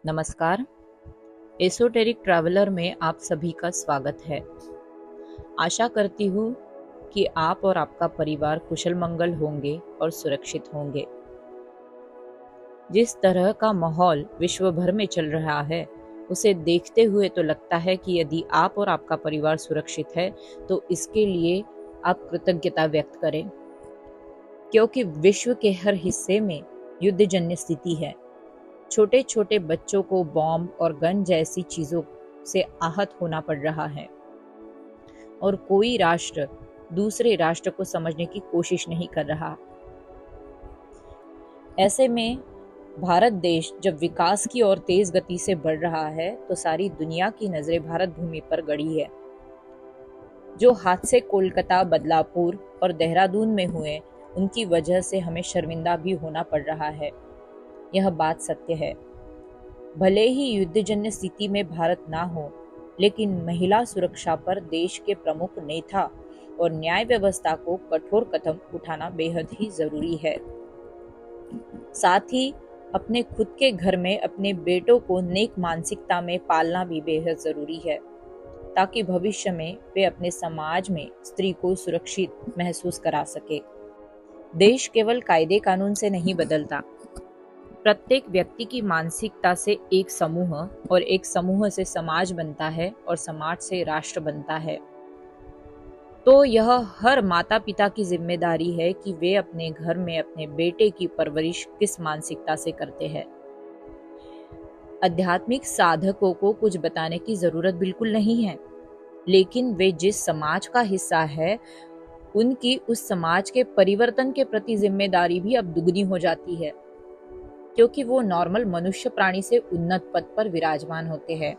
नमस्कार। Esoteric traveller में आप सभी का स्वागत है। आशा करती हूँ कि आप और आपका परिवार कुशल मंगल होंगे और सुरक्षित होंगे। जिस तरह का माहौल विश्व भर में चल रहा है, उसे देखते हुए तो लगता है कि यदि आप और आपका परिवार सुरक्षित है तो इसके लिए आप कृतज्ञता व्यक्त करें, क्योंकि विश्व के हर हिस्से में युद्धजन्य स्थिति है। छोटे छोटे बच्चों को बॉम्ब और गन जैसी चीजों से आहत होना पड़ रहा है और कोई राष्ट्र दूसरे राष्ट्र को समझने की कोशिश नहीं कर रहा। ऐसे में भारत देश जब विकास की ओर तेज गति से बढ़ रहा है तो सारी दुनिया की नजरें भारत भूमि पर गड़ी है। जो हादसे कोलकाता, बदलापुर और देहरादून में हुए, उनकी वजह से हमें शर्मिंदा भी होना पड़ रहा है। यह बात सत्य है। भले ही युद्धजन्य स्थिति में भारत ना हो, लेकिन महिला सुरक्षा पर देश के प्रमुख नेता और न्याय व्यवस्था को कठोर कदम उठाना बेहद ही जरूरी है। साथ ही अपने खुद के घर में अपने बेटों को नेक मानसिकता में पालना भी बेहद जरूरी है, ताकि भविष्य में वे अपने समाज में स्त्री को सुरक्षित महसूस करा सके। देश केवल कायदे कानून से नहीं बदलता, प्रत्येक व्यक्ति की मानसिकता से एक समूह और एक समूह से समाज बनता है और समाज से राष्ट्र बनता है। तो यह हर माता पिता की जिम्मेदारी है कि वे अपने घर में अपने बेटे की परवरिश किस मानसिकता से करते हैं। आध्यात्मिक साधकों को कुछ बताने की जरूरत बिल्कुल नहीं है, लेकिन वे जिस समाज का हिस्सा है, उनकी उस समाज के परिवर्तन के प्रति जिम्मेदारी भी अब दुगनी हो जाती है, क्योंकि वो नॉर्मल मनुष्य प्राणी से उन्नत पद पर विराजमान होते हैं।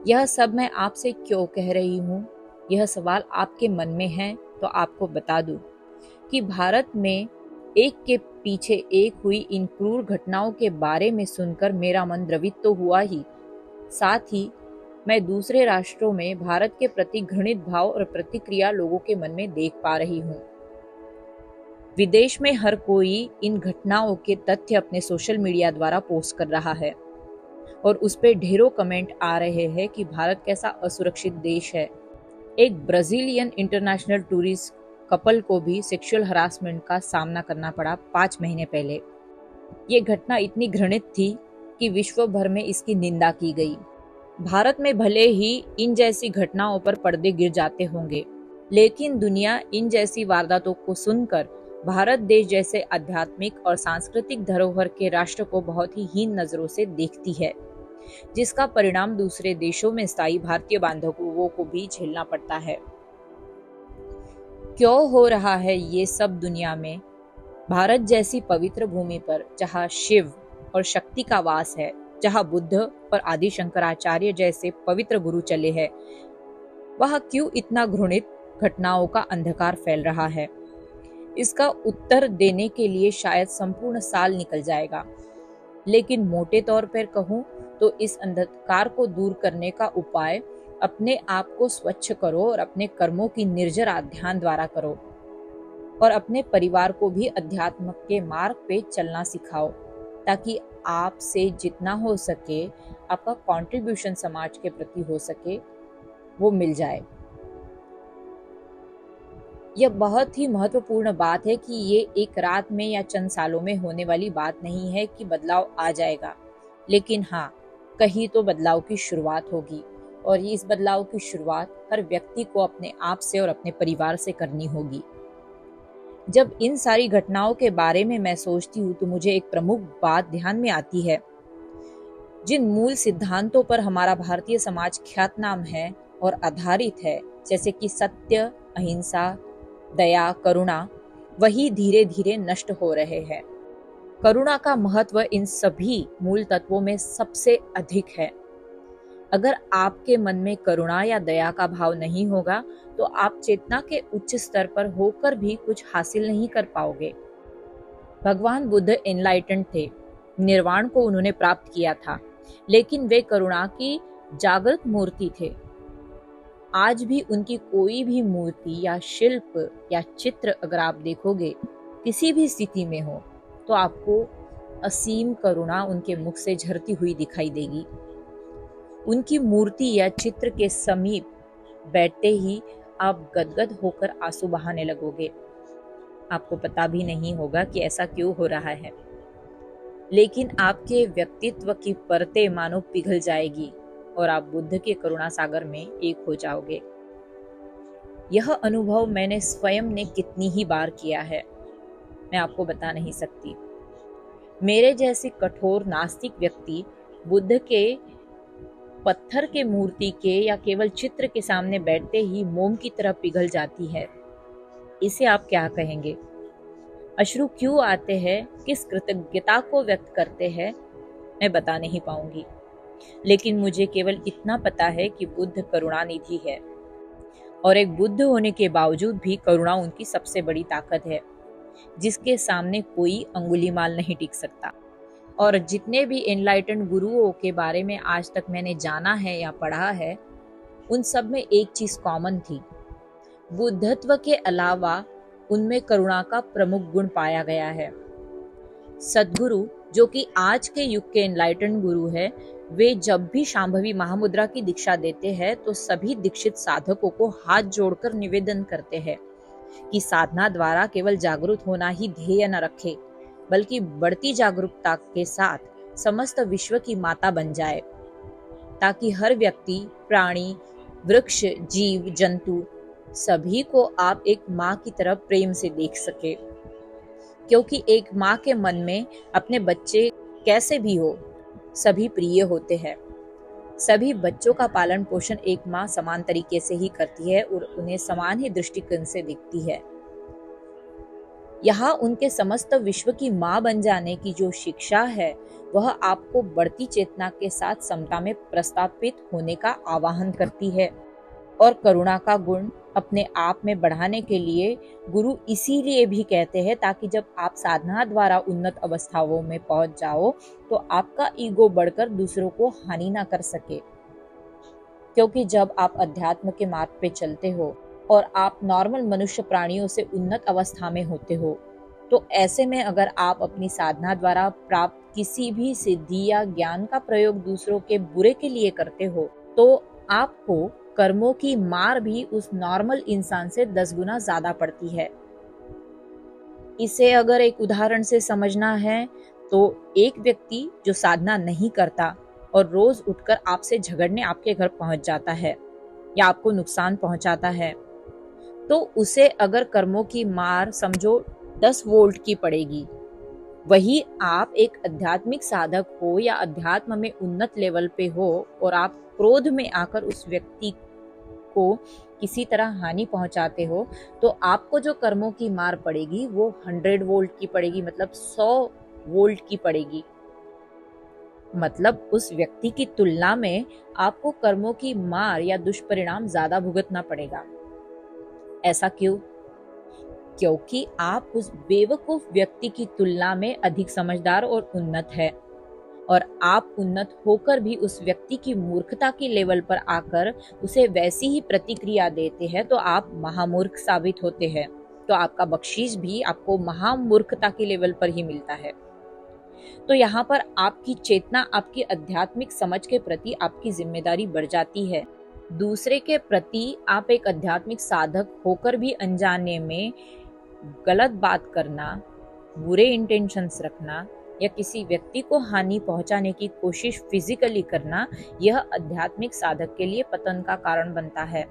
यह सब मैं आपसे क्यों कह रही हूँ? यह सवाल आपके मन में है तो आपको बता दूं कि भारत में एक के पीछे एक हुई इन क्रूर घटनाओं के बारे में सुनकर मेरा मन द्रवित तो हुआ ही, साथ ही मैं दूसरे राष्ट्रों में भारत के प्रति घृणित भाव और प्रतिक्रिया लोगों के मन में देख पा रही हूँ। विदेश में हर कोई इन घटनाओं के तथ्य अपने सोशल मीडिया द्वारा पोस्ट कर रहा है और उस पे ढेरों कमेंट आ रहे हैं कि भारत कैसा असुरक्षित देश है। एक ब्राजीलियन इंटरनेशनल टूरिस्ट कपल को भी सेक्सुअल हरासमेंट का सामना करना पड़ा 5 महीने पहले। ये घटना इतनी घृणित थी कि विश्व भर में इसकी निंदा की गई। भारत में भले ही इन जैसी घटनाओं पर पर्दे गिर जाते होंगे, लेकिन दुनिया इन जैसी वारदातों को सुनकर भारत देश जैसे आध्यात्मिक और सांस्कृतिक धरोहर के राष्ट्र को बहुत ही हीन नजरों से देखती है, जिसका परिणाम दूसरे देशों में स्थायी भारतीय बांधवों को भी झेलना पड़ता है। क्यों हो रहा है ये सब दुनिया में? भारत जैसी पवित्र भूमि पर, जहाँ शिव और शक्ति का वास है, जहाँ बुद्ध और आदि शंकराचार्य जैसे पवित्र गुरु चले हैं, वहाँ क्यों इतना घृणित घटनाओं का अंधकार फैल रहा है? इसका उत्तर देने के लिए शायद संपूर्ण साल निकल जाएगा, लेकिन मोटे तौर पर कहूं तो इस अंधकार को दूर करने का उपाय अपने आप को स्वच्छ करो और अपने कर्मों की निर्जरा ध्यान द्वारा करो, और अपने परिवार को भी अध्यात्म के मार्ग पे चलना सिखाओ, ताकि आपसे जितना हो सके आपका कंट्रीब्यूशन समाज के प्रति हो सके वो मिल जाए। यह बहुत ही महत्वपूर्ण बात है कि ये एक रात में या चंद सालों में होने वाली बात नहीं है कि बदलाव आ जाएगा, लेकिन हाँ, कहीं तो बदलाव की शुरुआत होगी, और इस बदलाव की शुरुआत हर व्यक्ति को अपने आप से और अपने परिवार से करनी होगी। जब इन सारी घटनाओं के बारे में मैं सोचती हूँ तो मुझे एक प्रमुख बात ध्यान में आती है। जिन मूल सिद्धांतों पर हमारा भारतीय समाज ख्यातनाम है और आधारित है, जैसे कि सत्य, अहिंसा, दया, करुणा, वही धीरे धीरे नष्ट हो रहे हैं। करुणा का महत्व इन सभी मूल तत्वों में सबसे अधिक है। अगर आपके मन में करुणा या दया का भाव नहीं होगा तो आप चेतना के उच्च स्तर पर होकर भी कुछ हासिल नहीं कर पाओगे। भगवान बुद्ध एनलाइटेंड थे, निर्वाण को उन्होंने प्राप्त किया था, लेकिन वे करुणा की जागृत मूर्ति थे। आज भी उनकी कोई भी मूर्ति या शिल्प या चित्र अगर आप देखोगे, किसी भी स्थिति में हो, तो आपको असीम करुणा उनके मुख से झरती हुई दिखाई देगी। उनकी मूर्ति या चित्र के समीप बैठते ही आप गदगद होकर आंसू बहाने लगोगे। आपको पता भी नहीं होगा कि ऐसा क्यों हो रहा है, लेकिन आपके व्यक्तित्व की परतें मानो पिघल जाएगी और आप बुद्ध के करुणा सागर में एक हो जाओगे। यह अनुभव मैंने स्वयं ने कितनी ही बार किया है, मैं आपको बता नहीं सकती। मेरे जैसी कठोर नास्तिक व्यक्ति बुद्ध के पत्थर के मूर्ति के या केवल चित्र के सामने बैठते ही मोम की तरह पिघल जाती है। इसे आप क्या कहेंगे? अश्रु क्यों आते हैं, किस कृतज्ञता को व्यक्त करते हैं, मैं बता नहीं पाऊंगी, लेकिन मुझे केवल इतना पता है कि बुद्ध करुणानिधि है और एक बुद्ध होने के बावजूद भी करुणा उनकी सबसे बड़ी ताकत है, जिसके सामने कोई अंगुलीमाल नहीं टिक सकता। और जितने भी एनलाइटेंड गुरुओं के बारे में आज तक मैंने जाना है या पढ़ा है, उन सब में एक चीज कॉमन थी। बुद्धत्व के अलावा उनमें करुणा का प्रमुख गुण पाया गया है। सद्गुरु, जो कि आज के युग के एनलाइटेंड गुरु है, वे जब भी शांभवी महामुद्रा की दीक्षा देते हैं तो सभी दीक्षित साधकों को हाथ जोड़कर निवेदन करते हैं कि साधना द्वारा केवल जागरूक होना ही ध्येय न रखे, बल्कि बढ़ती जागरूकता के साथ समस्त विश्व की माता बन जाए, ताकि हर व्यक्ति, प्राणी, वृक्ष, जीव, जंतु सभी को आप एक माँ की तरह प्रेम से देख सके। क्योंकि एक माँ के मन में अपने बच्चे कैसे भी हो, सभी प्रिय होते हैं। सभी बच्चों का पालन पोषण एक माँ समान तरीके से ही करती है और उन्हें समान ही दृष्टिकोण से देखती है। यहाँ उनके समस्त विश्व की माँ बन जाने की जो शिक्षा है, वह आपको बढ़ती चेतना के साथ समता में प्रस्थापित होने का आह्वान करती है। और करुणा का गुण अपने आप में बढ़ाने के लिए गुरु इसीलिए भी कहते हैं, ताकि जब आप साधना द्वारा उन्नत अवस्थाओं में पहुंच जाओ तो आपका ईगो बढ़कर दूसरों को हानि ना कर सके। क्योंकि जब आप अध्यात्म के मार्ग पे चलते हो और आप नॉर्मल मनुष्य प्राणियों से उन्नत अवस्था में होते हो, तो ऐसे में अगर आप अपनी साधना द्वारा प्राप्त किसी भी सिद्धि या ज्ञान का प्रयोग दूसरों के बुरे के लिए करते हो, तो आपको कर्मों की मार भी उस नॉर्मल इंसान से 10 गुना ज्यादा पड़ती है। इसे अगर एक उदाहरण से समझना है तो एक व्यक्ति जो साधना नहीं करता और रोज उठकर आपसे झगड़ने आपके घर पहुंच जाता है या आपको नुकसान पहुंचाता है, तो उसे अगर कर्मों की मार समझो 10 वोल्ट की पड़ेगी। वही आप एक आध्यात्मिक साधक हो या अध्यात्म में उन्नत लेवल पे हो और आप क्रोध में आकर उस व्यक्ति को किसी तरह हानि पहुंचाते हो, तो आपको जो कर्मों की मार पड़ेगी वो 100 वोल्ट की पड़ेगी, मतलब 100 वोल्ट की पड़ेगी। मतलब उस व्यक्ति की तुलना में आपको कर्मों की मार या दुष्परिणाम ज्यादा भुगतना पड़ेगा। ऐसा क्यों? क्योंकि आप उस बेवकूफ व्यक्ति की तुलना में अधिक समझदार और उन्नत है, और आप उन्नत होकर भी उस व्यक्ति की मूर्खता की लेवल पर आकर उसे वैसी ही प्रतिक्रिया देते हैं, तो आप महामूर्ख साबित होते हैं। तो आपका बख्शीश भी आपको महामूर्खता की लेवल पर ही मिलता है। तो यहाँ पर आपकी चेतना, आपकी आध्यात्मिक समझ के प्रति आपकी जिम्मेदारी बढ़ जाती है। दूसरे के प्रति आप एक आध्यात्मिक साधक होकर भी अनजाने में गलत बात करना, बुरे इंटेंशंस रखना या किसी व्यक्ति को हानि पहुंचाने की कोशिश फिजिकली करना, यह आध्यात्मिक साधक के लिए पतन का कारण बनता है।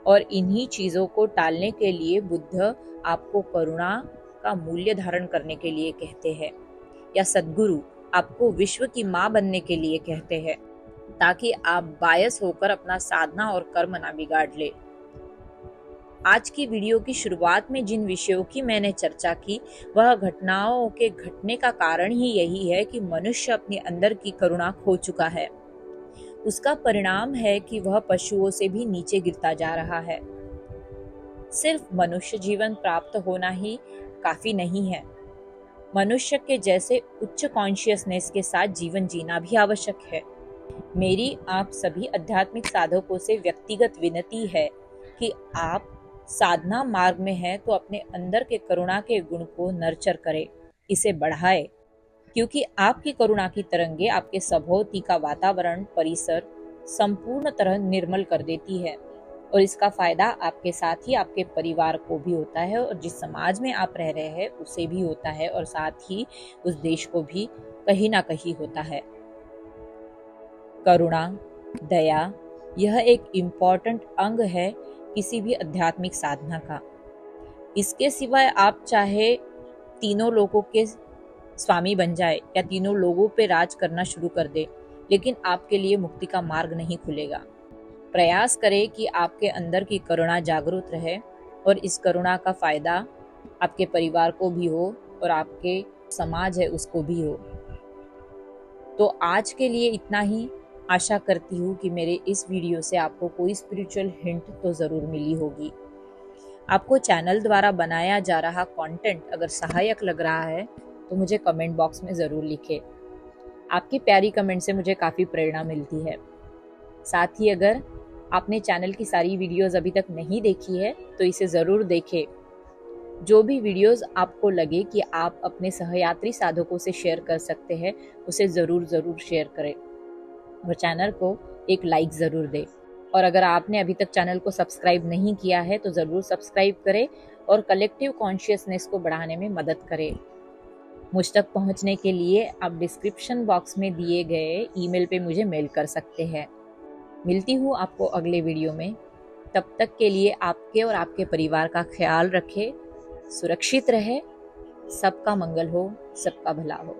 और इन्हीं चीजों को टालने के लिए बुद्ध आपको करुणा का मूल्य धारण करने के लिए कहते हैं, या सद्गुरु आपको विश्व की माँ बनने के लिए कहते हैं, ताकि आप बायस होकर अपना साधना और कर्म ना बिगाड़ ले। आज की वीडियो की शुरुआत में जिन विषयों की मैंने चर्चा की, वह घटनाओं के घटने का कारण ही यही है कि मनुष्य अपने अंदर की करुणा खो चुका है। उसका परिणाम है कि वह पशुओं से भी नीचे गिरता जा रहा है। सिर्फ मनुष्य जीवन प्राप्त होना ही काफी नहीं है, मनुष्य के जैसे उच्च कॉन्शियसनेस के साथ जीवन जीना भी आवश्यक है। मेरी आप सभी आध्यात्मिक साधकों से व्यक्तिगत विनती है कि आप साधना मार्ग में हैं तो अपने अंदर के करुणा के गुण को नर्चर करें, इसे बढ़ाएं, क्योंकि आपकी करुणा की तरंगे आपके सभोवती का वातावरण परिसर संपूर्ण तरह निर्मल कर देती है और इसका फायदा आपके साथ ही आपके परिवार को भी होता है और जिस समाज में आप रह रहे हैं उसे भी होता है और साथ ही उस देश को भी कहीं ना कहीं होता है। करुणा, दया यह एक इम्पॉर्टेंट अंग है किसी भी आध्यात्मिक साधना का। इसके सिवाय आप चाहे तीनों लोगों के स्वामी बन जाए या तीनों लोगों पे राज करना शुरू कर दे, लेकिन आपके लिए मुक्ति का मार्ग नहीं खुलेगा। प्रयास करें कि आपके अंदर की करुणा जागरूक रहे और इस करुणा का फायदा आपके परिवार को भी हो और आपके समाज है उसको भी हो। तो आज के लिए इतना ही। आशा करती हूँ कि मेरे इस वीडियो से आपको कोई स्पिरिचुअल हिंट तो ज़रूर मिली होगी। आपको चैनल द्वारा बनाया जा रहा कंटेंट अगर सहायक लग रहा है तो मुझे कमेंट बॉक्स में ज़रूर लिखें। आपकी प्यारी कमेंट से मुझे काफ़ी प्रेरणा मिलती है। साथ ही अगर आपने चैनल की सारी वीडियोस अभी तक नहीं देखी है तो इसे ज़रूर देखें। जो भी वीडियोस आपको लगे कि आप अपने सहयात्री साधकों से शेयर कर सकते हैं उसे ज़रूर शेयर करें और चैनल को एक लाइक ज़रूर दें। और अगर आपने अभी तक चैनल को सब्सक्राइब नहीं किया है तो ज़रूर सब्सक्राइब करें और कलेक्टिव कॉन्शियसनेस को बढ़ाने में मदद करें। मुझ तक पहुंचने के लिए आप डिस्क्रिप्शन बॉक्स में दिए गए ईमेल पे मुझे मेल कर सकते हैं। मिलती हूँ आपको अगले वीडियो में। तब तक के लिए आपके और आपके परिवार का ख्याल रखें, सुरक्षित रहे। सबका मंगल हो, सबका भला हो।